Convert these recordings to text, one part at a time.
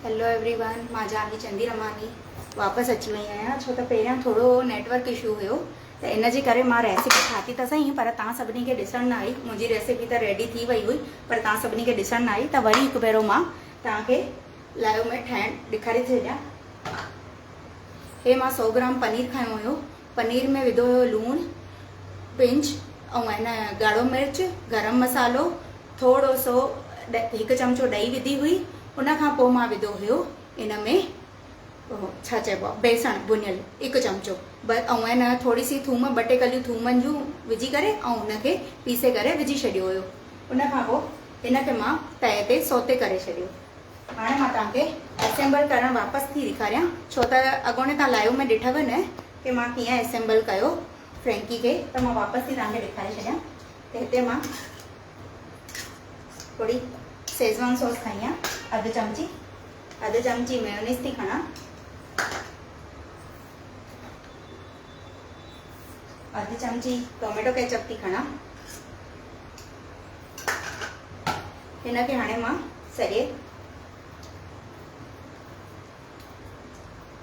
Hello everyone, मां जानवी चंदीरमानी वापस अची वई आहियां। छो त पहिरियां थोरो नेटवर्क इशू हुयो त इन जे करे मां रेसिपी ठाती त सही, पर तव्हां सभिनी खे ॾिसण न आई। मुंहिंजी रेसिपी त रेडी थी वई हुई, पर तव्हां सभिनी खे ॾिसण न आई। त वरी हिकु भेरो मां तव्हांखे लाइव में ठाहिण ॾेखारे थी छॾियां। हे मां 100 ग्राम पनीर खयो हुयो। पनीर में विधो हुयो लूणु, पिंच ऐं आहे न ॻाढ़ो मिर्च, गरम मसालो, थोरो सो हिकु चमचो ॾही विधी हुई। उन खां पोइ मां विधो हुयो इन में छा चइबो आहे, बेसण भुनियल 1 चमचो बस, ऐं आहे न थोरी सी थूम, 2 टे कलियूं थूमनि जूं विझी करे ऐं उनखे पीसे करे विझी छॾियो हुयो। उन खां पोइ इनखे मां तए ते सौते करे छॾियो। हाणे मां तव्हांखे असेंबल करणु वापसि थी ॾेखारियां, छो त अॻोणे तव्हां लाइव में ॾिठव न कि मां कीअं असेंबल कयो फ्रेंकी खे, त मां वापसि थी तव्हांखे ॾेखारे छॾियां। त हिते मां थोड़ी शेज़वान सॉस खई आहे, 1/2 चमची, 1/2 चमची मेयोनीज़ थी खणा, 1/2 चमची टोमेटो केचप थी खणा। हिनखे हाणे मां सॼे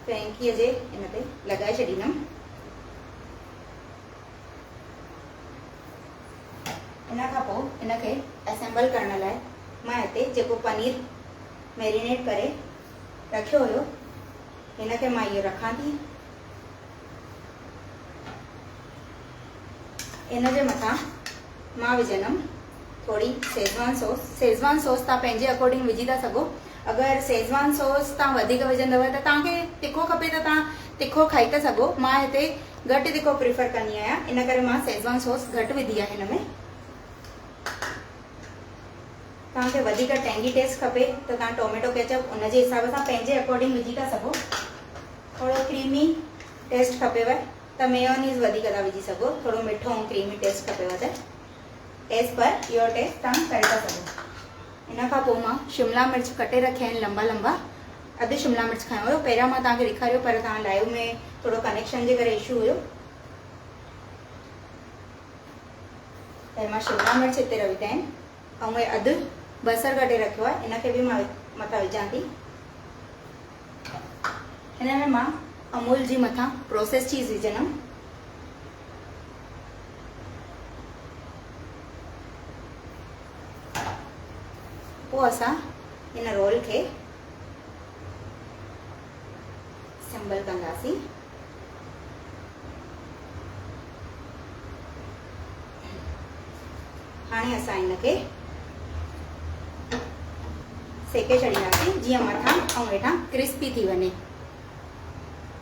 फ्रेंकीअ जे इन ते लॻाए छॾींदमि। इन खां पोइ इनखे असेंबल करण लाइ मां हिते जेको पनीर मैरिनेट करे रखियो हुयो हिनखे मां इहो रखां थी। इन जे मथां मां विझंदमि थोड़ी शेज़वान सॉस। शेज़वान सॉस तव्हां पंहिंजे अकॉर्डिंग विझी था सघो। अगरि शेज़वान सॉस तव्हां वधीक विझंदव त तव्हांखे तिखो खपे त तव्हां तिखो खाई था सघो। मां हिते घटि तिखो प्रिफर कंदी आहियां, इन करे मां शेज़वान सॉस घटि विधी आहे हिन में। तव्हांखे वधीक टेंगी टेस्ट खपे त तव्हां टोमेटो केचप उन जे हिसाब सां पंहिंजे अकॉर्डिंग विझी था सघो। थोरो क्रीमी टेस्ट खपेव त मेयोनीज़ वधीक था विझी सघो। थोरो मिठो ऐं क्रीमी टेस्ट खपेव त एज़ पर योर टेस्ट तव्हां करे था सघो। इन खां पोइ मां शिमला मिर्च कटे रखिया आहिनि लंबा लंबा। 1/2 शिमला मिर्च खयो हुयो, पहिरियां मां तव्हांखे ॾेखारियो पर तव्हां लाइव में थोरो कनेक्शन जे करे इशू हुयो। त मां शिमला मिर्च हिते विधा आहिनि ऐं उहे 1/2 बसर कटे रखियो आहे, इनखे बि मां मथां विझां थी। हिन में मां अमूल जी मथां प्रोसेस चीज़ विझंदमि। पोइ असां इन रोल खे असेंबल कंदासीं। हाणे असां इनखे सेके छॾींदासीं जीअं मथां ऐं हेठां क्रिस्पी थी वञे।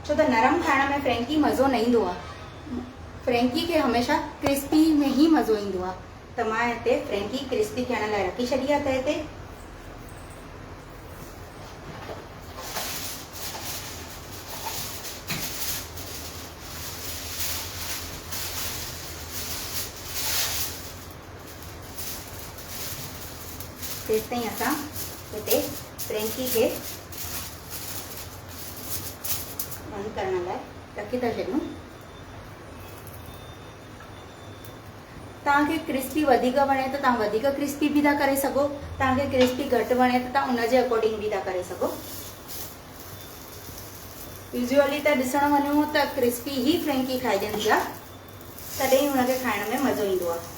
छो त नरम खाइण में फ्रेंकी मज़ो न ईंदो आहे। फ्रेंकी खे हमेशह क्रिस्पी में ई मज़ो ईंदो आहे। त मां हिते फ्रेंकी क्रिस्पी थियण लाइ रखी छॾी आहे तए ते। तेसि ताईं असां हिते फ्रेंकी खे बंदि करण लाइ रखी था छॾियूं। तव्हांखे क्रिस्पी वधीक वणे त तव्हां वधीक क्रिस्पी बि था करे सघो। तव्हांखे क्रिस्पी घटि वणे त तव्हां उनजे अकॉर्डिंग बि था करे सघो। यूजुअली त ॾिसण वञूं त क्रिस्पी ई फ्रेंकी खाइजंदी आहे, तॾहिं हुनखे खाइण में मज़ो ईंदो आहे।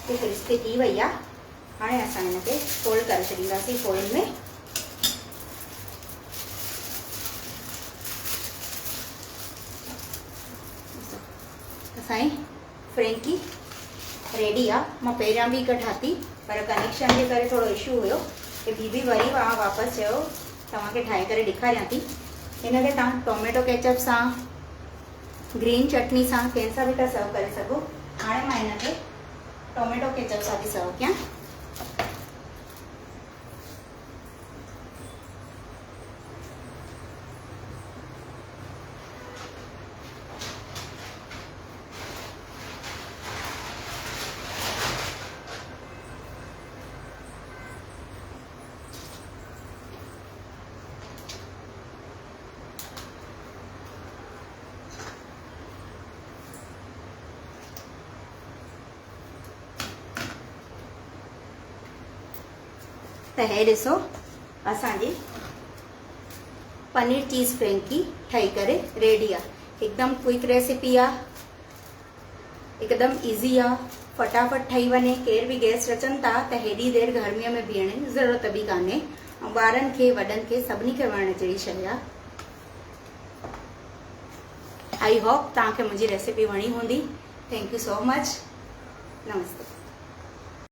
क्रिस्पी थी वई आहे। हाणे असां हिनखे फोल्ड करे छॾींदासीं फॉइल में। असांजी फ्रेंकी रेडी आहे। मां पहिरियां बि हिकु ठाती पर कनेक्शन जे करे थोरो इशू हुयो कि बि वरी मां वापसि चयो तव्हांखे ठाहे करे ॾेखारियां थी। हिनखे तव्हां टोमेटो केचप सां, ग्रीन चटनी सां, कंहिंसां बि था सर्व करे सघो। हाणे मां हिनखे टोमेटो केचप सां थी सर्व कयां। त हे ॾिसो असांजी पनीर चीज़ फ्रेंकी ठही करे रेडी आहे। एकदम क्विक रेसिपी आहे, एकदम इजी आहे, फटाफट ठही वञे। केर बि गेस्ट अचनि था त हेॾी देरि गर्मीअ में बीहण जी ज़रूरत बि कान्हे ऐं ॿारनि खे वॾनि खे सभिनी खे वणण जहिड़ी शइ आहे। आई होप तव्हांखे मुंहिंजी रेसिपी वणी हूंदी। Thank you so much. नमस्ते।